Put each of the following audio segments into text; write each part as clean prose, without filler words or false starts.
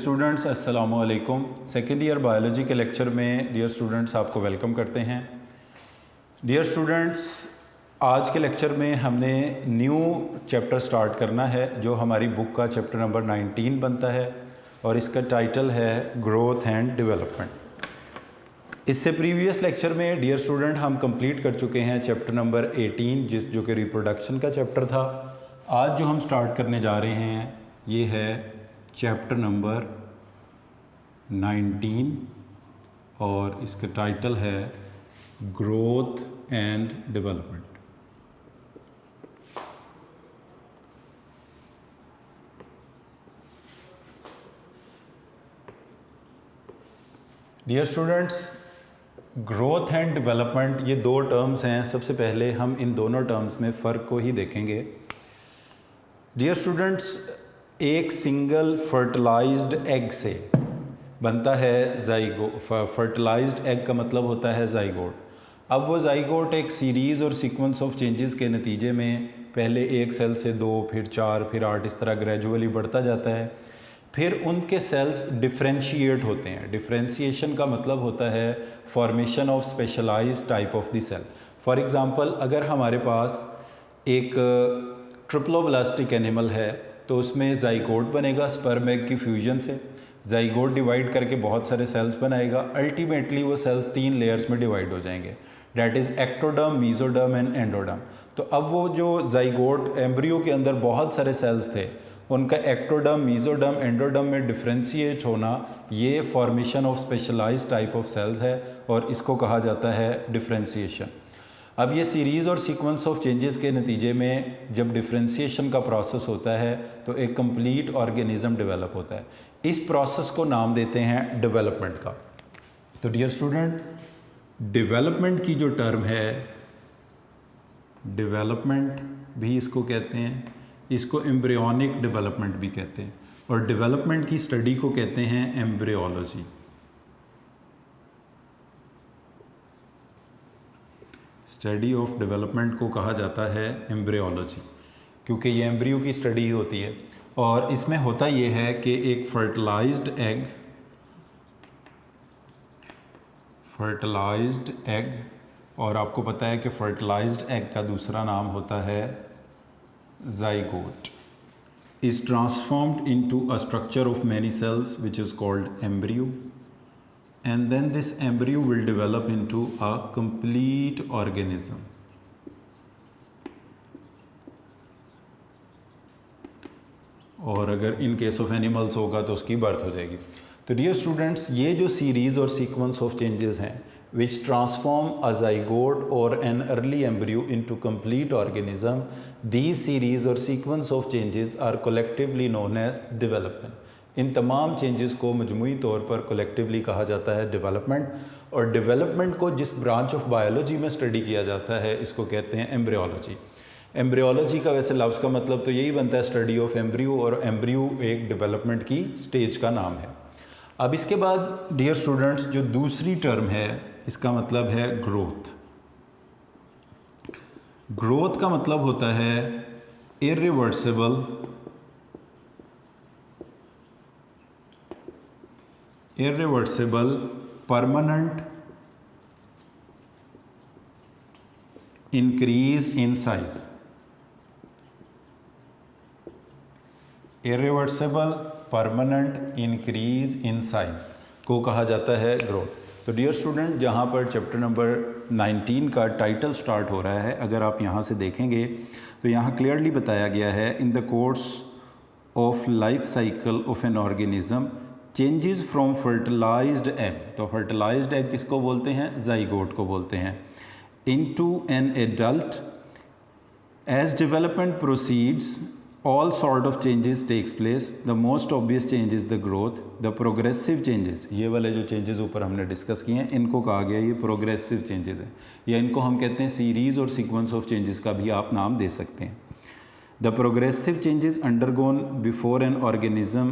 Students अस्सलाम वालेकुम। Second year biology के लेक्चर में डियर स्टूडेंट्स आपको वेलकम करते हैं। डियर स्टूडेंट्स, आज के लेक्चर में हमने न्यू चैप्टर स्टार्ट करना है जो हमारी बुक का चैप्टर नंबर 19 बनता है और इसका टाइटल है ग्रोथ एंड डेवलपमेंट। इससे प्रीवियस लेक्चर में डियर स्टूडेंट हम कंप्लीट कर चुके हैं चैप्टर नंबर 18 जो कि रिप्रोडक्शन का चैप्टर था। आज जो हम स्टार्ट करने जा रहे हैं ये है चैप्टर नंबर 19 और इसका टाइटल है growth and development. Dear students, growth and development ये दो टर्म्स हैं। सबसे पहले हम इन दोनों टर्म्स में फ़र्क को ही देखेंगे। डियर स्टूडेंट्स, एक सिंगल फर्टिलाइज्ड एग से बनता है फर्टिलाइज्ड एग का मतलब होता है जाइगोट। अब वो जाइगोट एक सीरीज़ और सीक्वेंस ऑफ चेंजेस के नतीजे में पहले एक सेल से 2, फिर 4, फिर 8 इस तरह ग्रेजुअली बढ़ता जाता है। फिर उनके सेल्स डिफ्रेंशिएट होते हैं। डिफ्रेंशिएशन का मतलब होता है formation of specialised type of the cell. For example, अगर हमारे पास एक ट्रिप्लोब्लास्टिक एनिमल है तो उसमें जाइगोट बनेगा स्पर्म एग की फ्यूजन से। जाइगोट डिवाइड करके बहुत सारे सेल्स बनाएगा। अल्टीमेटली वो सेल्स 3 लेयर्स में डिवाइड हो जाएंगे, that is ectoderm, mesoderm and endoderm. तो अब वो जो जाइगोट एम्ब्रियो के अंदर बहुत सारे सेल्स थे, उनका एक्टोडर्म, मीजोडर्म, एंडोडर्म में डिफ्रेंशिएट होना, ये formation of specialised type of cells है और इसको कहा जाता है डिफ्रेंशिएशन। अब ये सीरीज़ और सीक्वेंस ऑफ चेंजेस के नतीजे में जब डिफ्रेंशिएशन का प्रोसेस होता है तो एक कंप्लीट ऑर्गेनिज्म डेवलप होता है। इस प्रोसेस को नाम देते हैं डेवलपमेंट का। तो डियर स्टूडेंट, डेवलपमेंट की जो टर्म है, डेवलपमेंट भी इसको कहते हैं, इसको एम्ब्रियोनिक डेवलपमेंट भी कहते हैं और डेवलपमेंट की स्टडी को कहते हैं एम्ब्रियोलॉजी। स्टडी ऑफ डेवलपमेंट को कहा जाता है एम्ब्रियोलॉजी, क्योंकि ये एम्ब्रियो की स्टडी होती है। और इसमें होता ये है कि एक फर्टिलाइज्ड एग, और आपको पता है कि फर्टिलाइज्ड एग का दूसरा नाम होता है zygote, is transformed into a structure of many cells which is called embryo, and then this embryo will develop into a complete organism. और अगर इन केस ऑफ एनिमल्स होगा तो उसकी बर्थ हो जाएगी। तो डियर स्टूडेंट्स, ये जो सीरीज़ और सीक्वेंस ऑफ चेंजेस हैं which transform a zygote or an early embryo into complete organism, these series or sequence of changes are collectively known as development. इन तमाम चेंजेस को मजमूई तौर पर कलेक्टिवली कहा जाता है डेवलपमेंट। और डेवलपमेंट को जिस ब्रांच ऑफ बायोलॉजी में स्टडी किया जाता है इसको कहते हैं एम्ब्रियोलॉजी। एम्ब्रियोलॉजी का वैसे लफ्ज़ का मतलब तो यही बनता है स्टडी ऑफ एम्ब्रियो, और एम्ब्रियो एक डेवलपमेंट की स्टेज का नाम है। अब इसके बाद डियर स्टूडेंट्स, जो दूसरी टर्म है इसका मतलब है ग्रोथ। ग्रोथ का मतलब होता है irreversible, permanent increase in size. Irreversible permanent increase in size को कहा जाता है ग्रोथ। तो डियर स्टूडेंट, जहाँ पर चैप्टर नंबर 19 का टाइटल स्टार्ट हो रहा है, अगर आप यहाँ से देखेंगे तो यहाँ क्लियरली बताया गया है in the course of life cycle of an organism changes from fertilised egg. तो फर्टिलाइज्ड एग किसको बोलते हैं? जाइगोट को बोलते हैं। Into an adult. As development proceeds all sort of changes takes place. The most obvious change is the growth. The progressive changes, ये वाले जो changes ऊपर हमने डिस्कस किए हैं इनको कहा गया ये प्रोग्रेसिव चेंजेस है, या इनको हम कहते हैं सीरीज़ और सीक्वेंस ऑफ चेंजेस का भी आप नाम दे सकते हैं। The progressive changes undergone before an organism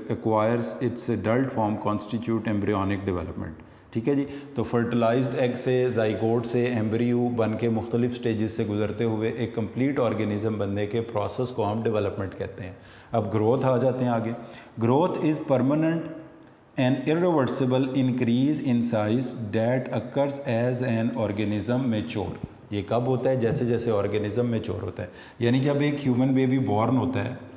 acquires its adult form constitute embryonic development. ठीक है जी। तो फर्टिलाइज्ड एग से, जाइगोट से एम्ब्रियो बन के मुख्तलिफ स्टेजेस से गुजरते हुए एक कंप्लीट ऑर्गेनिज्म बनने के प्रोसेस को हम डेवलपमेंट कहते हैं। अब ग्रोथ आ जाते हैं आगे। Growth is permanent and irreversible increase in size that occurs as an organism mature. ये कब होता है? जैसे जैसे ऑर्गेनिज्म मेच्योर होता है। यानी जब एक ह्यूमन बेबी बॉर्न होता है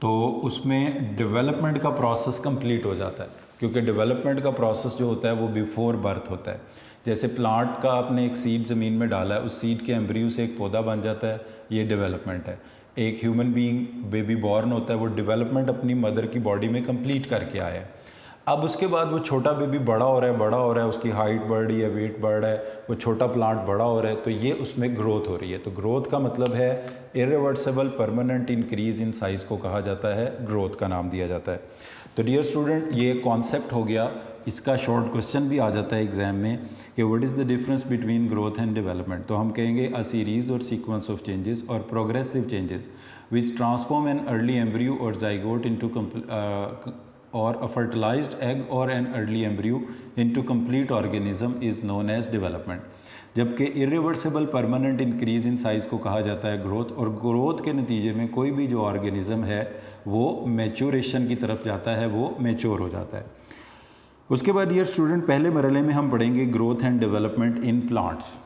तो उसमें डेवलपमेंट का प्रोसेस कंप्लीट हो जाता है, क्योंकि डेवलपमेंट का प्रोसेस जो होता है वो बिफोर बर्थ होता है। जैसे प्लांट का आपने एक सीड ज़मीन में डाला है, उस सीड के एम्ब्रियो से एक पौधा बन जाता है, ये डेवलपमेंट है। एक ह्यूमन बीइंग बेबी बॉर्न होता है, वो डेवलपमेंट अपनी मदर की बॉडी में कंप्लीट करके आया है। अब उसके बाद वो छोटा बेबी बड़ा हो रहा है, उसकी हाइट बढ़ रही है, वेट बढ़ रहा है, वो छोटा प्लांट बड़ा हो रहा है, तो ये उसमें ग्रोथ हो रही है। तो ग्रोथ का मतलब है irreversible permanent increase in size को कहा जाता है, ग्रोथ का नाम दिया जाता है। तो डियर स्टूडेंट, ये कॉन्सेप्ट हो गया। इसका शॉर्ट क्वेश्चन भी आ जाता है एग्जाम में कि what is the difference between growth and development. तो हम कहेंगे अ सीरीज और सीक्वेंस ऑफ चेंजेस और progressive changes which transform an early embryo और zygote into or a fertilized egg or an early embryo into complete organism is known as development। जबकि irreversible permanent increase in size को कहा जाता है growth, और growth के नतीजे में कोई भी जो ऑर्गेनिज्म है वो मैच्योरेशन की तरफ जाता है, वो मैच्योर हो जाता है। उसके बाद डियर स्टूडेंट, पहले मरहले में हम पढ़ेंगे growth and development in plants.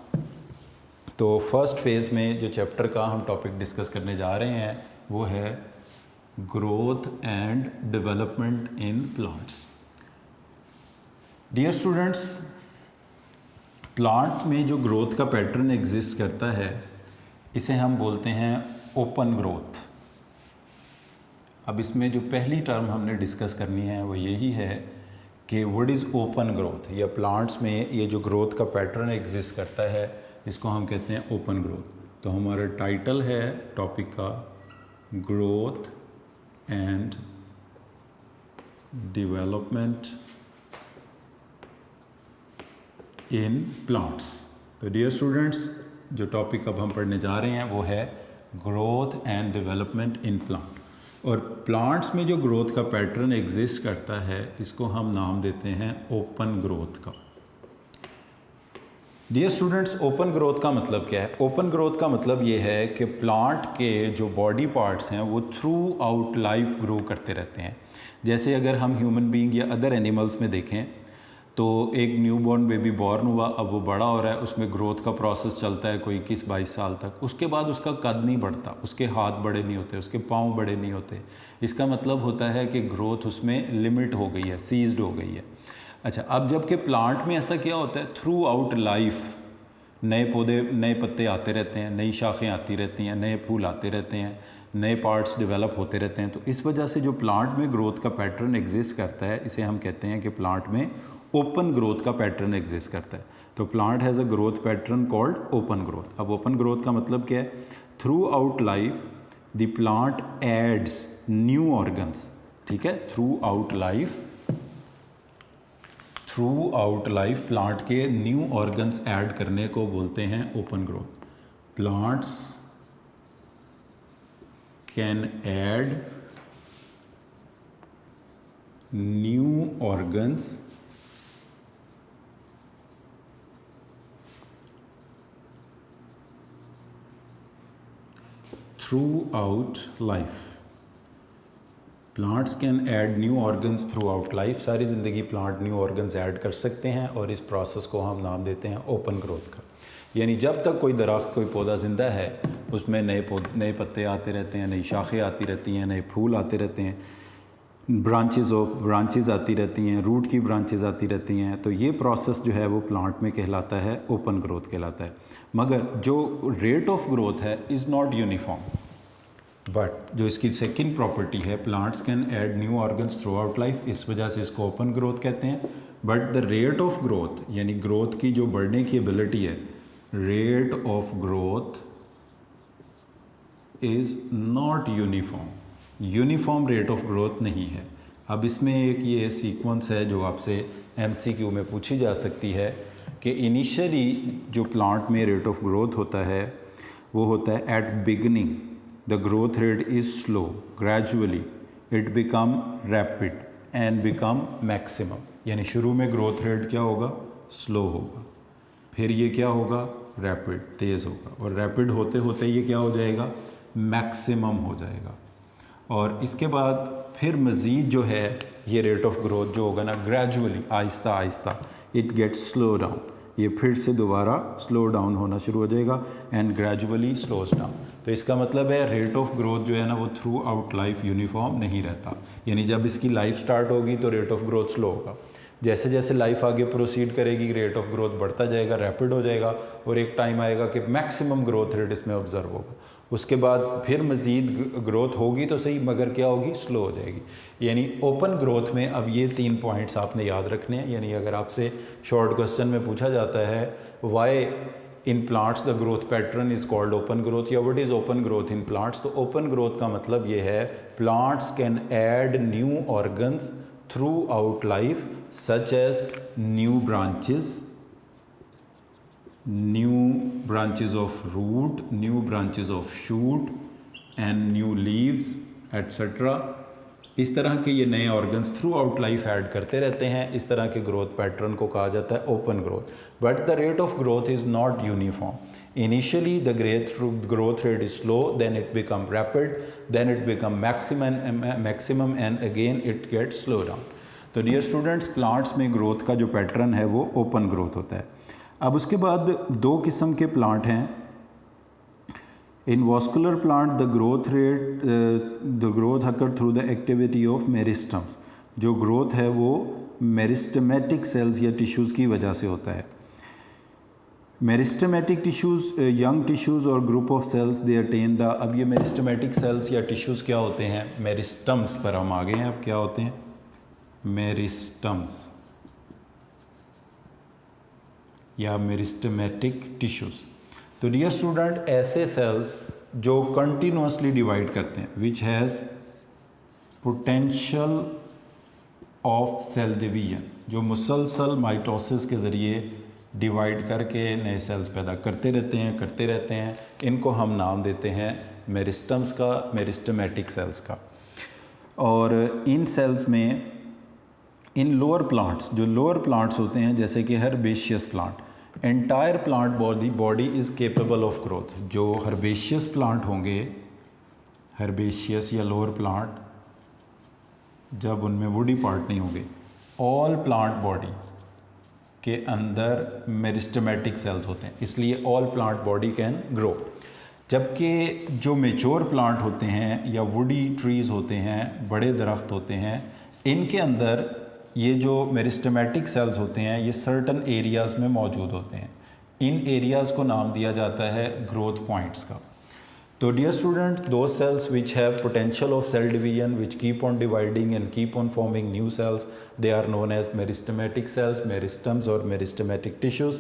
तो फर्स्ट फेज़ में जो चैप्टर का हम टॉपिक डिस्कस करने जा रहे हैं वो है growth and development in plants. Dear students, plants में जो ग्रोथ का पैटर्न एग्जिस्ट करता है इसे हम बोलते हैं ओपन ग्रोथ। अब इसमें जो पहली टर्म हमने डिस्कस करनी है वो यही है कि व्हाट इज़ ओपन ग्रोथ, या प्लांट्स में ये जो ग्रोथ का पैटर्न एग्जिस्ट करता है इसको हम कहते हैं ओपन ग्रोथ। तो हमारा टाइटल है टॉपिक का growth and development in plants. तो डियर स्टूडेंट्स, जो टॉपिक अब हम पढ़ने जा रहे हैं वो है growth and development in plant. और प्लांट्स में जो ग्रोथ का पैटर्न एग्जिस्ट करता है इसको हम नाम देते हैं ओपन ग्रोथ का। डियर स्टूडेंट्स, ओपन ग्रोथ का मतलब क्या है? ओपन ग्रोथ का मतलब ये है कि प्लांट के जो बॉडी पार्ट्स हैं वो थ्रू आउट लाइफ ग्रो करते रहते हैं। जैसे अगर हम ह्यूमन बीइंग या अदर एनिमल्स में देखें तो एक न्यूबॉर्न बेबी बॉर्न हुआ, अब वो बड़ा हो रहा है, उसमें ग्रोथ का प्रोसेस चलता है कोई 21-22 साल तक। उसके बाद उसका कद नहीं बढ़ता, उसके हाथ बड़े नहीं होते, उसके पाँव बड़े नहीं होते। इसका मतलब होता है कि ग्रोथ उसमें लिमिट हो गई है, सीज्ड हो गई है। अच्छा, अब जबकि प्लांट में ऐसा क्या होता है, थ्रू आउट लाइफ नए पौधे, नए पत्ते आते रहते हैं, नई शाखें आती रहती हैं, नए फूल आते रहते हैं, नए पार्ट्स डेवलप होते रहते हैं। तो इस वजह से जो प्लांट में ग्रोथ का पैटर्न एग्जिस्ट करता है इसे हम कहते हैं कि प्लांट में ओपन ग्रोथ का पैटर्न एग्जिस्ट करता है। तो plant has a growth pattern called open growth. अब ओपन ग्रोथ का मतलब क्या है? Throughout life the plant adds new organs. ठीक है, थ्रू आउट लाइफ प्लांट के न्यू ऑर्गन्स ऐड करने को बोलते हैं open growth. Plants can add new organs throughout life. Plants can add new organs throughout life. सारी ज़िंदगी plant new organs add कर सकते हैं और इस प्रोसेस को हम नाम देते हैं ओपन ग्रोथ का। यानी जब तक कोई दरख्त, कोई पौधा ज़िंदा है उसमें नए पत्ते आते रहते हैं, नई शाखें आती रहती हैं, नए फूल आते रहते हैं, ब्रांचेस आती रहती हैं, रूट की ब्रांचेस आती रहती हैं। तो ये प्रोसेस जो है वो प्लांट में कहलाता है ओपन ग्रोथ कहलाता है। मगर जो रेट ऑफ ग्रोथ है इज़ नॉट यूनिफॉर्म। बट जो इसकी सेकंड प्रॉपर्टी है, plants can add new organs throughout life, इस वजह से इसको ओपन ग्रोथ कहते हैं। But the rate of growth, यानी ग्रोथ की जो बढ़ने की एबिलिटी है, rate of growth is not uniform rate of growth नहीं है। अब इसमें एक ये सीक्वेंस है जो आपसे MCQ में पूछी जा सकती है कि इनिशियली जो प्लांट में रेट ऑफ ग्रोथ होता है वो होता है at beginning the growth rate is slow, gradually it become rapid and become maximum। यानी शुरू में ग्रोथ रेट क्या होगा, स्लो होगा, फिर ये क्या होगा, रैपिड, तेज़ होगा, और रैपिड होते होते ये क्या हो जाएगा, मैक्सिमम हो जाएगा। और इसके बाद फिर मज़ीद जो है ये रेट ऑफ ग्रोथ जो होगा ना, gradually Aahista Aahista it gets slow down, ये फिर से दोबारा स्लो डाउन होना शुरू हो जाएगा एंड ग्रेजुअली स्लोज डाउन। तो इसका मतलब है रेट ऑफ ग्रोथ जो है ना वो थ्रू आउट लाइफ यूनिफॉर्म नहीं रहता, यानी जब इसकी लाइफ स्टार्ट होगी तो रेट ऑफ ग्रोथ स्लो होगा, जैसे जैसे लाइफ आगे प्रोसीड करेगी रेट ऑफ ग्रोथ बढ़ता जाएगा, रैपिड हो जाएगा, और एक टाइम आएगा कि मैक्सिमम ग्रोथ रेट इसमें ऑब्जर्व होगा। उसके बाद फिर मज़ीद ग्रोथ होगी तो सही, मगर क्या होगी, स्लो हो जाएगी। यानी ओपन ग्रोथ में अब ये 3 पॉइंट्स आपने याद रखने हैं। यानी अगर आपसे शॉर्ट क्वेश्चन में पूछा जाता है why in plants the growth pattern is called open growth, या what is open growth in plants, तो ओपन ग्रोथ का मतलब ये है plants can add new organs throughout life such as new branches of root, new branches of shoot and new leaves etc. इस तरह के ये नए organs throughout life add करते रहते हैं। इस तरह के ग्रोथ पैटर्न को कहा जाता है open growth. But the rate of growth is not uniform. Initially the growth rate is slow, then it become rapid, then it become maximum and again it gets slow down. तो dear students, plants में growth का जो pattern है वो open growth होता है। अब उसके बाद 2 किस्म के प्लांट हैं। In vascular plant the growth occur through the activity of meristems. जो ग्रोथ है वो मेरिस्टमेटिक सेल्स या टिश्यूज़ की वजह से होता है। मेरिस्टमेटिक टिश्यूज़, यंग टिश्यूज़ और group of cells they attain the, अब ये मेरिस्टमेटिक सेल्स या टिश्यूज़ क्या होते हैं, मेरिस्टम्स पर हम आ गए हैं। अब क्या होते हैं, मेरिस्टम्स या मेरिस्टमेटिक टिश्यूज़। तो डियर स्टूडेंट, ऐसे सेल्स जो कंटिन्यूसली डिवाइड करते हैं, which has potential of cell division, जो मुसलसल माइटोसिस के ज़रिए डिवाइड करके नए सेल्स पैदा करते रहते हैं, इनको हम नाम देते हैं मेरिस्टम्स का, मेरिस्टमेटिक सेल्स का। और इन सेल्स में इन लोअर प्लांट्स, जो लोअर प्लांट्स होते हैं जैसे कि herbaceous plant, entire plant body is capable of growth. जो हर्बेशियस प्लांट होंगे, हर्बेशियस या लोअर प्लांट, जब उनमें वुडी पार्ट नहीं होंगे, ऑल प्लांट बॉडी के अंदर मेरिस्टमेटिक सेल्स होते हैं, इसलिए all plant body can grow. जबकि जो मेच्योर प्लांट होते हैं या वुडी ट्रीज़ होते हैं, बड़े दरख्त होते हैं, इनके अंदर ये जो मेरिस्टमेटिक सेल्स होते हैं ये सर्टन एरियाज़ में मौजूद होते हैं। इन एरियाज़ को नाम दिया जाता है ग्रोथ पॉइंट्स का। तो डियर स्टूडेंट, दो cells which have potential of cell division, which keep on dividing and keep on forming new cells, they are known as meristematic cells, meristems और meristematic tissues.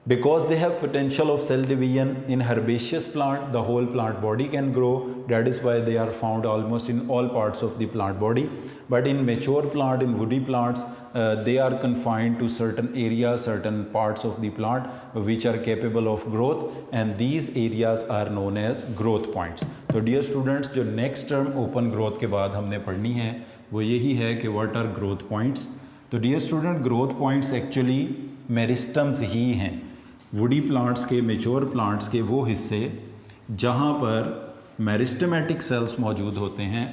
Because they have potential of cell division, in herbaceous plant the whole plant body can grow, that is why they are found almost in all parts of the plant body. But in mature plant, in woody plants, they are confined to certain areas, certain parts of the plant which are capable of growth, and these areas are known as growth points. तो dear students, जो next term open growth के बाद हमने पढ़नी है वो यही है कि what are growth points। तो dear student, growth points actually meristems ही हैं, वुडी प्लांट्स के, मेच्योर प्लांट्स के वो हिस्से जहाँ पर मेरिस्टमेटिक सेल्स मौजूद होते हैं,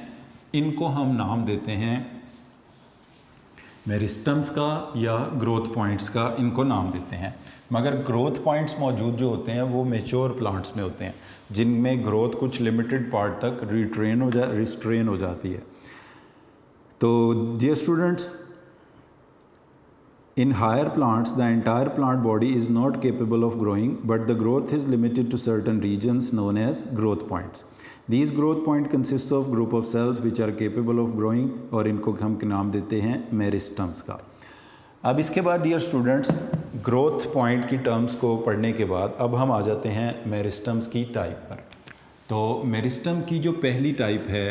इनको हम नाम देते हैं मेरिस्टम्स का या ग्रोथ पॉइंट्स का, इनको नाम देते हैं। मगर ग्रोथ पॉइंट्स मौजूद जो होते हैं वो मेच्योर प्लांट्स में होते हैं, जिनमें ग्रोथ कुछ लिमिटेड पार्ट तक रिस्ट्रेन हो जाती है। तो dear students, in higher plants, the entire plant body is not capable of growing, but the growth is limited to certain regions known as growth points. These growth point consists of group of cells which are capable of growing, और इनको हम नाम देते हैं meristems का। अब इसके बाद डियर स्टूडेंट्स, ग्रोथ पॉइंट की टर्म्स को पढ़ने के बाद अब हम आ जाते हैं मेरिस्टम्स की टाइप पर। तो मेरिस्टम की जो पहली टाइप है,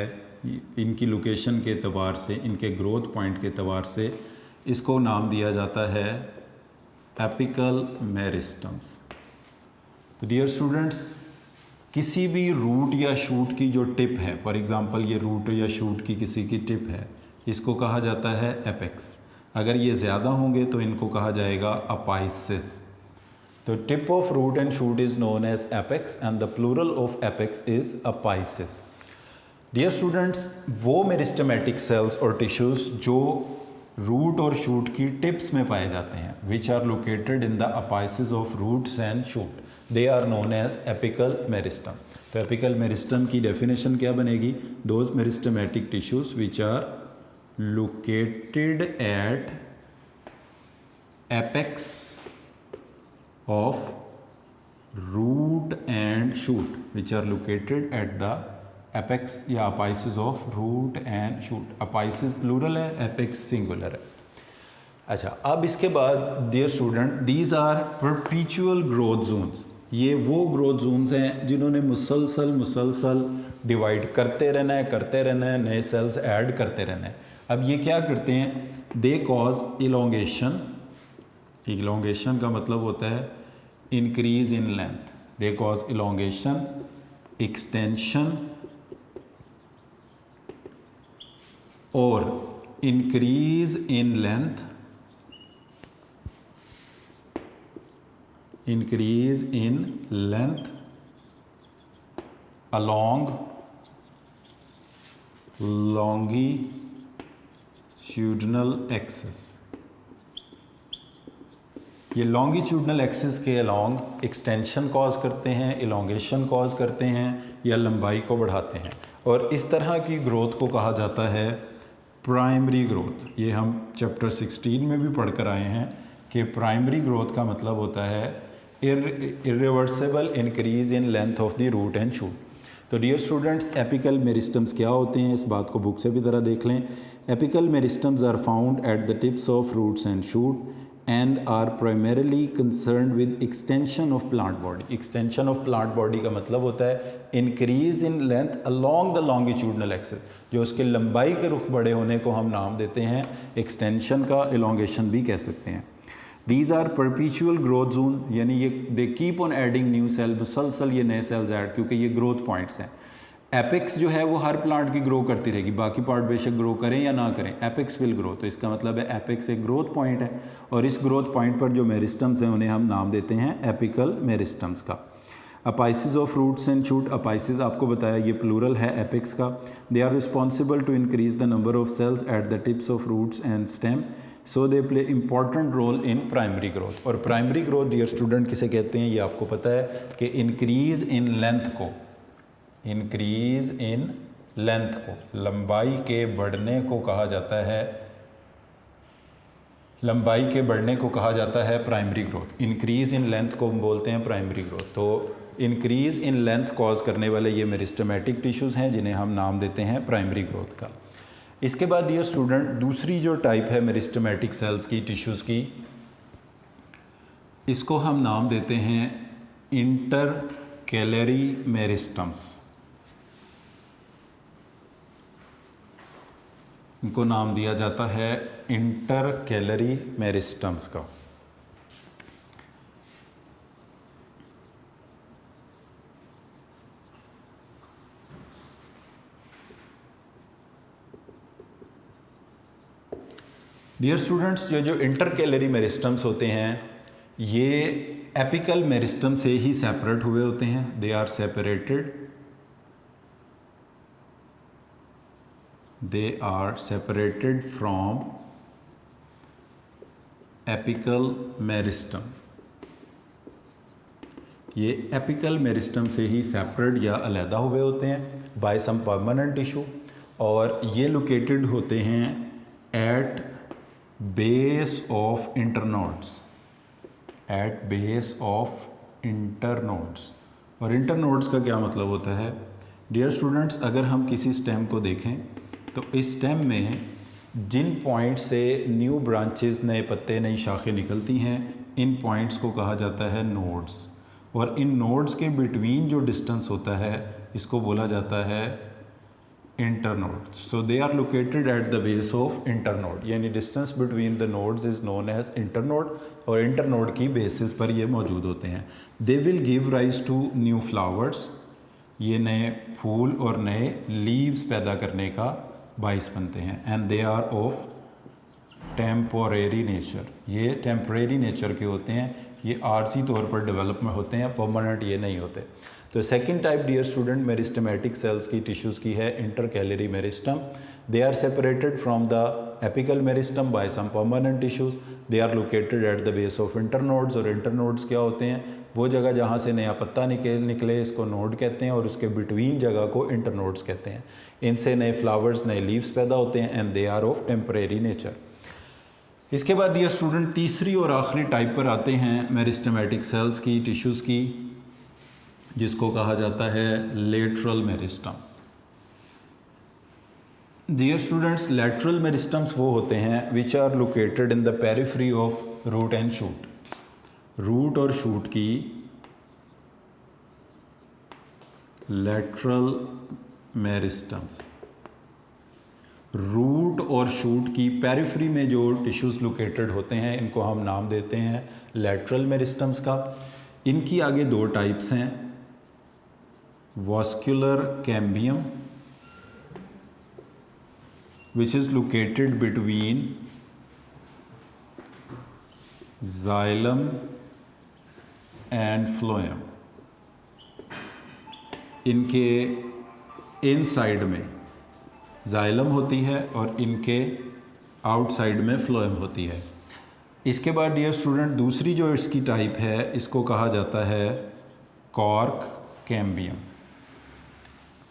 इनकी लोकेशन के एतबार से, इनके ग्रोथ पॉइंट के एतबार से, इसको नाम दिया जाता है एपिकल मेरिस्टम्स। तो डियर स्टूडेंट्स, किसी भी रूट या शूट की जो टिप है, फॉर एग्जांपल ये रूट या शूट की किसी की टिप है, इसको कहा जाता है एपेक्स। अगर ये ज़्यादा होंगे तो इनको कहा जाएगा अपाइसिस। तो tip of root and shoot is known as apex and the plural of apex is apices. Dear students, वो मेरिस्टेमेटिक सेल्स और टिश्यूज़ जो रूट और शूट की टिप्स में पाए जाते हैं, which are located in the apices of roots and shoot, they are known as apical meristem. तो एपिकल मेरिस्टम की डेफिनेशन क्या बनेगी? Those meristematic tissues which are located at apex of root and shoot, which are located at the apex या apices of root and shoot. Apices plural है, apex singular है। अच्छा, अब इसके बाद dear student, these are perpetual growth zones. ये वो growth Jones हैं जिन्होंने मुसलसल डिवाइड करते रहना है, नए सेल्स ऐड करते रहना है। अब ये क्या करते हैं? दे कॉज इलोंगेशन। इलोंगेशन का मतलब होता है increase in length. They cause elongation, extension और increase in length, along longitudinal axis। ये लॉन्गिट्यूडनल एक्सिस के अलॉन्ग एक्सटेंशन कॉज करते हैं, इलोंगेशन कॉज करते हैं या लंबाई को बढ़ाते हैं। और इस तरह की ग्रोथ को कहा जाता है प्राइमरी ग्रोथ। ये हम चैप्टर 16 में भी पढ़ कर आए हैं कि प्राइमरी ग्रोथ का मतलब होता है irreversible increase in length of the root and shoot. तो डियर स्टूडेंट्स, एपिकल मेरिस्टम्स क्या होते हैं, इस बात को बुक से भी ज़रा देख लें। Apical meristems are found at the tips of roots and shoot and are primarily concerned with extension of plant body। extension of plant body का मतलब होता है increase in length along the longitudinal axis। जो उसके लंबाई के रुख बड़े होने को हम नाम देते हैं extension का, elongation भी कह सकते हैं। These are perpetual growth zone, यानी ये they keep on adding new cell, मुसलसल ये नए cells ऐड, क्योंकि ये growth points हैं। एपेक्स जो है वो हर प्लांट की ग्रो करती रहेगी, बाकी पार्ट बेशक ग्रो करें या ना करें, एपेक्स विल ग्रो। तो इसका मतलब है एपेक्स एक ग्रोथ पॉइंट है और इस ग्रोथ पॉइंट पर जो मेरिस्टम्स हैं उन्हें हम नाम देते हैं एपिकल मेरिस्टम्स का। Apices of roots and shoot, apices आपको बताया ये प्लूरल है एपेक्स का। They are responsible to increase the number of cells at the tips of roots and stem, so they play important role in primary growth. और primary growth dear student किसे कहते हैं, ये आपको पता है कि इंक्रीज इन लेंथ को, इंक्रीज इन लेंथ को, लंबाई के बढ़ने को कहा जाता है, लंबाई के बढ़ने को कहा जाता है primary growth. Increase in length को हम बोलते हैं प्राइमरी ग्रोथ। तो इंक्रीज इन लेंथ कॉज करने वाले ये मेरिस्टेमेटिक टिश्यूज़ हैं जिन्हें हम नाम देते हैं प्राइमरी ग्रोथ का। इसके बाद डियर स्टूडेंट, दूसरी जो टाइप है मेरिस्टेमेटिक सेल्स की, टिश्यूज़ की, इसको हम नाम देते हैं इंटरकैलरी मेरिस्टम्स। इनको नाम दिया जाता है इंटरकैलरी मेरिस्टम्स का। डियर स्टूडेंट्स, जो इंटरकैलरी मेरिस्टम्स होते हैं ये एपिकल मेरिस्टम से ही सेपरेट हुए होते हैं। They are separated, they are separated from apical meristem। ये एपिकल मेरिस्टम से ही सेपरेट या अलहदा हुए होते हैं बाय सम परमानेंट टिश्यू, और ये लोकेटेड होते हैं at base of internodes, at base of internodes. और इंटरनोड्स का क्या मतलब होता है डियर स्टूडेंट्स, अगर हम किसी स्टेम को देखें तो इस स्टेम में जिन पॉइंट से न्यू ब्रांचेस, नए पत्ते, नई शाखें निकलती हैं, इन पॉइंट्स को कहा जाता है नोड्स। और इन नोड्स के बिटवीन जो डिस्टेंस होता है इसको बोला जाता है internode. So they are located at the base of internode, यानी distance between the nodes is known as internode, और इंटरनोड की बेसिस पर ये मौजूद होते हैं। They will give rise to new flowers, ये नए फूल और नए लीव्स पैदा करने का बाइस बनते हैं। And they are of temporary nature, ये टेम्परेरी नेचर के होते हैं, ये आरजी तौर पर डेवलप में होते हैं, परमानेंट ये नहीं होते। तो second type dear student meristematic cells की टिश्यूज़ की है intercalary meristem. They are separated from the apical meristem by some permanent tissues. They are located at the base of internodes. और इंटरनोड्स क्या होते हैं? वो जगह जहाँ से नया पत्ता निकले इसको नोड कहते हैं, और उसके बिटवीन जगह को इंटरनोड्स कहते हैं। इनसे नए फ्लावर्स, नए लीव्स पैदा होते हैं, and they are of temporary nature. इसके बाद डियर स्टूडेंट तीसरी और आखिरी टाइप पर आते हैं मेरिस्टेमेटिक सेल्स की, टिश्यूज़ की, जिसको कहा जाता है lateral meristem. Dear students, lateral meristems वो होते हैं which are located in the periphery of root and shoot. Root और शूट की लेटरल मेरिस्टम्स, रूट और शूट की पेरिफेरी में जो टिश्यूज़ लोकेटेड होते हैं इनको हम नाम देते हैं लेटरल मेरिस्टम्स का। इनकी आगे दो टाइप्स हैं, vascular cambium which is located between xylem and phloem. इनके इन साइड में जाइलम होती है और इनके आउटसाइड में फ्लोएम होती है। इसके बाद डियर स्टूडेंट दूसरी जो इसकी टाइप है इसको कहा जाता है cork cambium.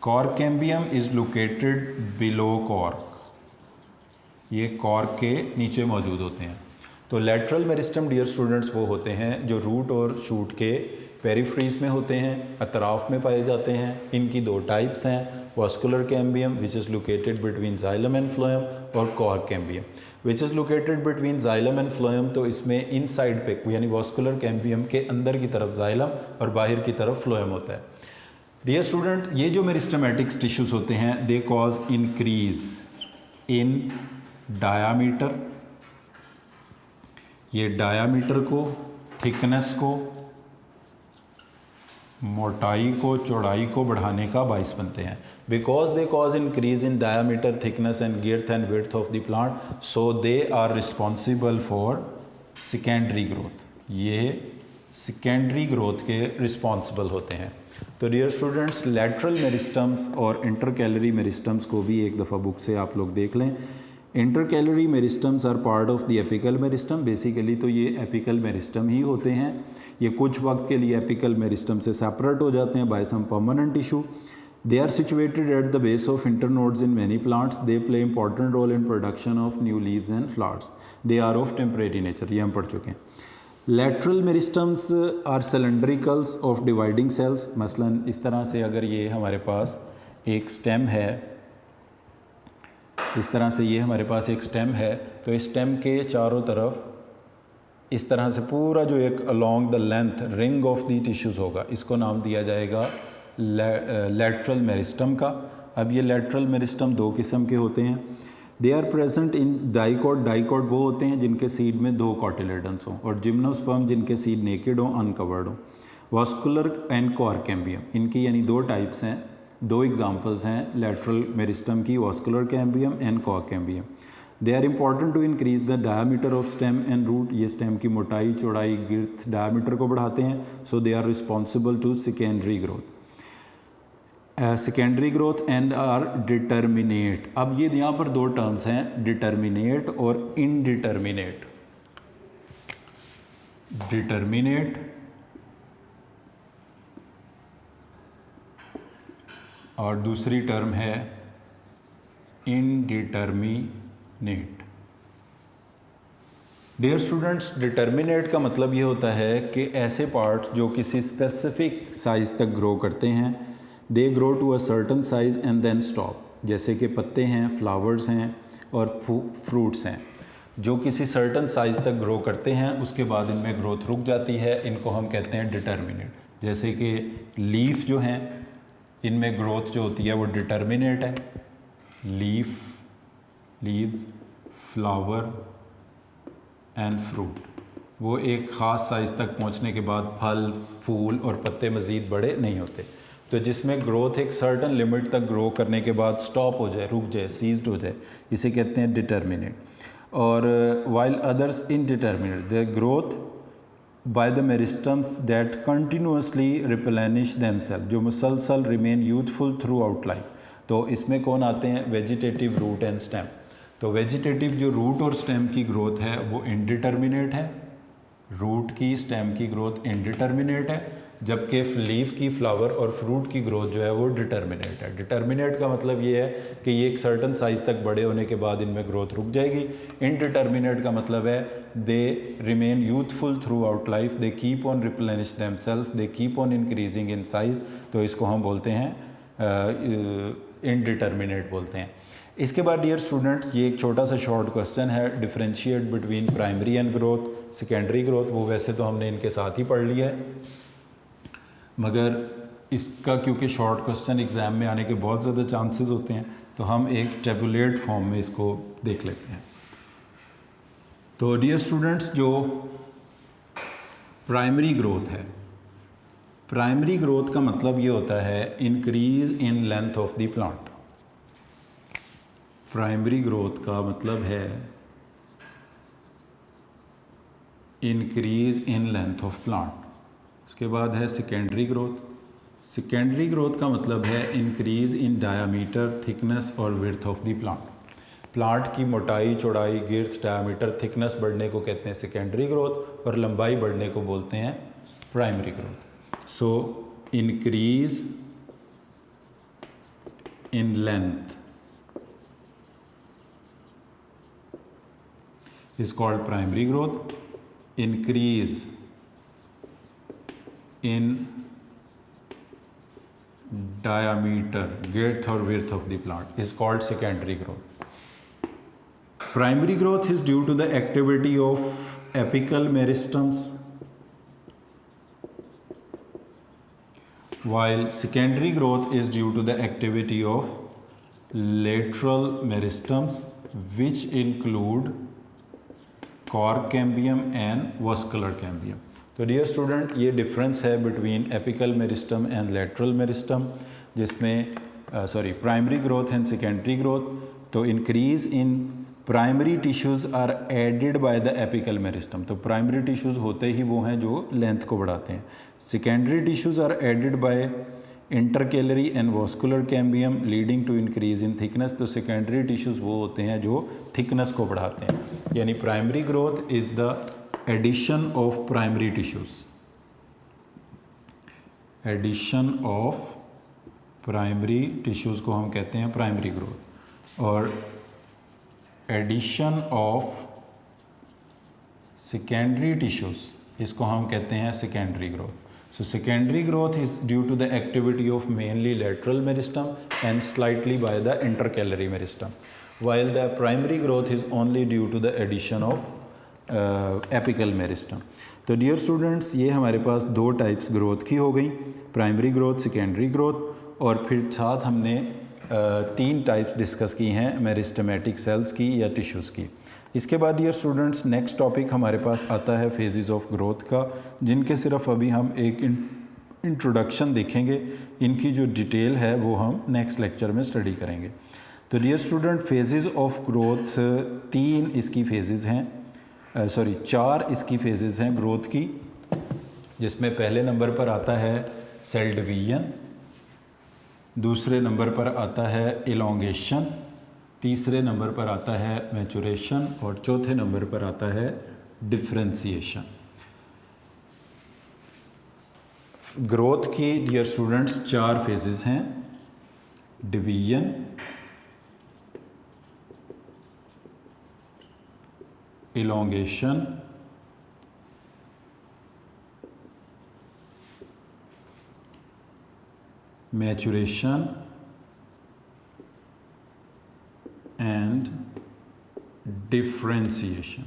Cork cambium is located below cork, ये कॉर्क के नीचे मौजूद होते हैं। तो लेटरल मेरिस्टम डियर स्टूडेंट्स वो होते हैं जो रूट और शूट के पेरिफ्रीज में होते हैं, अतराफ में पाए जाते हैं। इनकी दो टाइप्स हैं, vascular cambium which is located between xylem and phloem, और cork cambium which is located between xylem and phloem. तो इसमें इन साइड पे यानी वास्कुलर कैम्बियम के अंदर की तरफ जाइलम और बाहर की तरफ फ्लोएम होता है। डियर स्टूडेंट, ये जो मेरिस्टेमेटिक टिश्यूज़ होते हैं दे कॉज इंक्रीज इन डायामीटर, ये डायामीटर को, थिकनेस को, मोटाई को, चौड़ाई को बढ़ाने का बाइस बनते हैं। Because they cause increase in diameter, thickness and girth and width of the plant, so they are responsible for secondary growth. ये सेकेंडरी ग्रोथ के रिस्पॉन्सिबल होते हैं। तो डियर स्टूडेंट्स, लेटरल मेरिस्टम्स और इंटरकैलरी मेरिस्टम्स को भी एक दफ़ा बुक से आप लोग देख लें। Intercalary meristems are part of the apical meristem. Basically तो ये एपिकल मेरिस्टम ही होते हैं। ये कुछ वक्त के लिए एपिकल मेरिस्टम से सेपरेट हो जाते हैं by some permanent tissue. They are situated at the base of internodes in many plants. They play important role in production of new leaves and flowers. They are of temporary nature, ये हम पढ़ चुके हैं। Lateral meristems are cylindricals of dividing cells. मसलन इस तरह से अगर ये हमारे पास एक स्टेम है, इस तरह से ये हमारे पास एक स्टेम है, तो इस स्टेम के चारों तरफ इस तरह से पूरा जो एक along the length ring of the tissues होगा, इसको नाम दिया जाएगा लेटरल मेरिस्टम का। अब ये लेटरल मेरिस्टम दो किस्म के होते हैं। They are present in dicot. Dicot वो होते हैं जिनके सीड में दो कॉटिलेडन्स हों, और जिम्नोस्पर्म जिनके सीड नेकेड हों, अनकवर्ड हों। वास्कुलर एंड कॉर्क कैम्बियम, इनकी यानी दो टाइप्स हैं, दो एग्जांपल्स हैं लेटरल मेरिस्टम की, vascular cambium and cork cambium. They are important to increase the diameter of stem and root. ये स्टेम की मोटाई, चौड़ाई, गिर्थ, डायामीटर को बढ़ाते हैं। So they are responsible to secondary growth. Secondary growth and are determinate. अब ये यहाँ पर दो टर्म्स हैं, डिटर्मिनेट और इनडिटर्मिनेट। डिटर्मिनेट और दूसरी टर्म है इनडिटर्मिनेट। डियर स्टूडेंट्स, डिटर्मिनेट का मतलब ये होता है कि ऐसे पार्ट्स जो किसी स्पेसिफिक साइज़ तक ग्रो करते हैं, they grow to a certain size and then stop. जैसे कि पत्ते हैं, फ्लावर्स हैं और फ्रूट्स हैं, जो किसी सर्टन साइज़ तक ग्रो करते हैं उसके बाद इनमें ग्रोथ रुक जाती है, इनको हम कहते हैं डिटर्मिनेट। जैसे कि लीफ जो हैं, इनमें ग्रोथ जो होती है वो डिटर्मिनेट है। लीव्स, फ्लावर एंड फ्रूट, वो एक ख़ास साइज़ तक पहुंचने के बाद फल, फूल और पत्ते मज़ीद बड़े नहीं होते। तो जिसमें ग्रोथ एक सर्टन लिमिट तक ग्रो करने के बाद स्टॉप हो जाए, रुक जाए, सीज्ड हो जाए, इसे कहते हैं डिटर्मिनेट। और while others indeterminate their growth by the meristums that continuously replenish themselves, जो मुसलसल remain youthful throughout life। तो इसमें कौन आते हैं? Vegetative, root and stem. तो वेजिटेटिव जो रूट और स्टेम की ग्रोथ है वो इनडिटर्मिनेट है, रूट की स्टेम की ग्रोथ इनडिटर्मिनेट है, जबकि लीफ की, फ्लावर और फ्रूट की ग्रोथ जो है वो डिटर्मिनेट है। डिटर्मिनेट का मतलब ये है कि ये एक सर्टन साइज़ तक बड़े होने के बाद इनमें ग्रोथ रुक जाएगी। इनडिटर्मिनेट का मतलब है they remain youthful throughout life, they keep on replenish themselves, they keep on increasing in size. तो इसको हम बोलते हैं इनडिटर्मिनेट बोलते हैं। इसके बाद डियर स्टूडेंट्स ये एक छोटा सा शॉर्ट क्वेश्चन है, differentiate between primary and growth, secondary growth. वो वैसे तो हमने इनके साथ ही पढ़ लिया है, मगर इसका क्योंकि शॉर्ट क्वेश्चन एग्ज़ाम में आने के बहुत ज़्यादा चांसेस होते हैं तो हम एक टेबुलेट फॉर्म में इसको देख लेते हैं। तो डियर स्टूडेंट्स जो प्राइमरी ग्रोथ है, प्राइमरी ग्रोथ का मतलब ये होता है increase in length of the plant. Primary growth का मतलब है increase in length of plant. उसके बाद है सेकेंडरी ग्रोथ। सेकेंडरी ग्रोथ का मतलब है इंक्रीज इन डायामीटर, थिकनेस और width of the plant. Plant की मोटाई, चौड़ाई, गिर्थ, डायामीटर, थिकनेस बढ़ने को कहते हैं सेकेंडरी ग्रोथ और लंबाई बढ़ने को बोलते हैं primary growth. So increase in length is called primary growth. Increase in diameter, girth or width of the plant is called secondary growth. Primary growth is due to the activity of apical meristums, while secondary growth is due to the activity of lateral meristums, which include cork cambium and vascular cambium. तो dear student ये difference है between apical meristem and lateral meristem, जिसमें primary growth and secondary growth. तो increase in primary tissues are added by the apical meristem. तो primary tissues होते ही वो हैं जो लेंथ को बढ़ाते हैं। Secondary tissues are added by intercalary and vascular cambium leading to increase in thickness. तो सेकेंडरी टिश्यूज़ वो होते हैं जो थिकनेस को बढ़ाते हैं। यानी primary growth is the addition of primary tissues, addition of primary tissues को हम कहते हैं प्राइमरी ग्रोथ, और एडिशन ऑफ सेकेंडरी टिश्यूज़ इसको हम कहते हैं secondary growth. So secondary growth is due to the activity of mainly lateral meristem and slightly by the intercalary meristem, while the primary growth is only due to the addition of apical meristem. तो dear students ये हमारे पास दो types growth की हो गई, primary growth, secondary growth, और फिर साथ हमने तीन टाइप्स डिस्कस की हैं मेरिस्टेमेटिक सेल्स की या टिश्यूज़ की। इसके बाद डियर स्टूडेंट्स नेक्स्ट टॉपिक हमारे पास आता है फेजेस ऑफ ग्रोथ का, जिनके सिर्फ अभी हम एक इंट्रोडक्शन देखेंगे। इनकी जो डिटेल है वो हम नेक्स्ट लेक्चर में स्टडी करेंगे। तो dear student phases of growth तीन इसकी फेजेस हैं, चार इसकी फेजेस हैं ग्रोथ की, जिसमें पहले नंबर पर आता है सेल डिवीजन, दूसरे नंबर पर आता है इलोंगेशन, तीसरे नंबर पर आता है मैचुरेशन और चौथे नंबर पर आता है डिफरेंशिएशन। ग्रोथ की डियर स्टूडेंट्स चार फेजेस हैं, division, elongation, maturation and differentiation.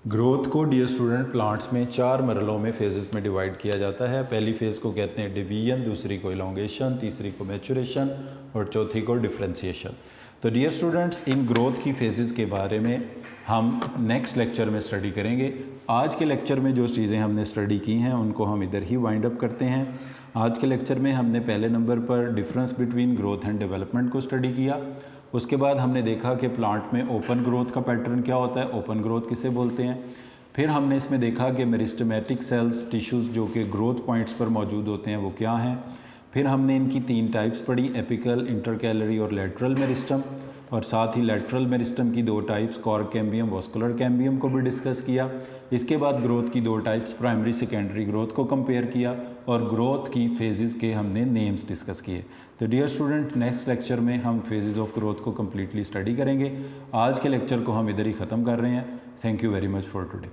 Growth को डियर स्टूडेंट प्लांट्स में चार मरलों में फेजेस में डिवाइड किया जाता है। पहली फेज़ को कहते हैं डिवीजन, दूसरी को इलोंगेशन, तीसरी को मैचुरेशन और चौथी को डिफरेंशिएशन। तो डियर स्टूडेंट्स इन ग्रोथ की फेजेस के बारे में हम नेक्स्ट लेक्चर में स्टडी करेंगे। आज के लेक्चर में जो चीज़ें हमने स्टडी की हैं उनको हम इधर ही वाइंड अप करते हैं। आज के लेक्चर में हमने पहले नंबर पर difference between growth and development को स्टडी किया। उसके बाद हमने देखा कि प्लांट में ओपन ग्रोथ का पैटर्न क्या होता है, ओपन ग्रोथ किसे बोलते हैं। फिर हमने इसमें देखा कि मेरिस्टेमेटिक सेल्स टिश्यूज़ जो कि ग्रोथ पॉइंट्स पर मौजूद होते हैं वो क्या हैं। फिर हमने इनकी 3 टाइप्स पढ़ी, एपिकल, इंटरकैलरी और लेटरल मेरिस्टम, और साथ ही लेटरल मेरिस्टम की 2 types, cork cambium, vascular cambium को भी डिस्कस किया। इसके बाद ग्रोथ की 2 टाइप्स, प्राइमरी सेकेंडरी ग्रोथ को कंपेयर किया और ग्रोथ की फेजेस के हमने नेम्स डिस्कस किए। तो डियर स्टूडेंट, नेक्स्ट लेक्चर में हम फेजेस ऑफ ग्रोथ को कम्प्लीटली स्टडी करेंगे। आज के लेक्चर को हम इधर ही ख़त्म कर रहे हैं। Thank you very much for today.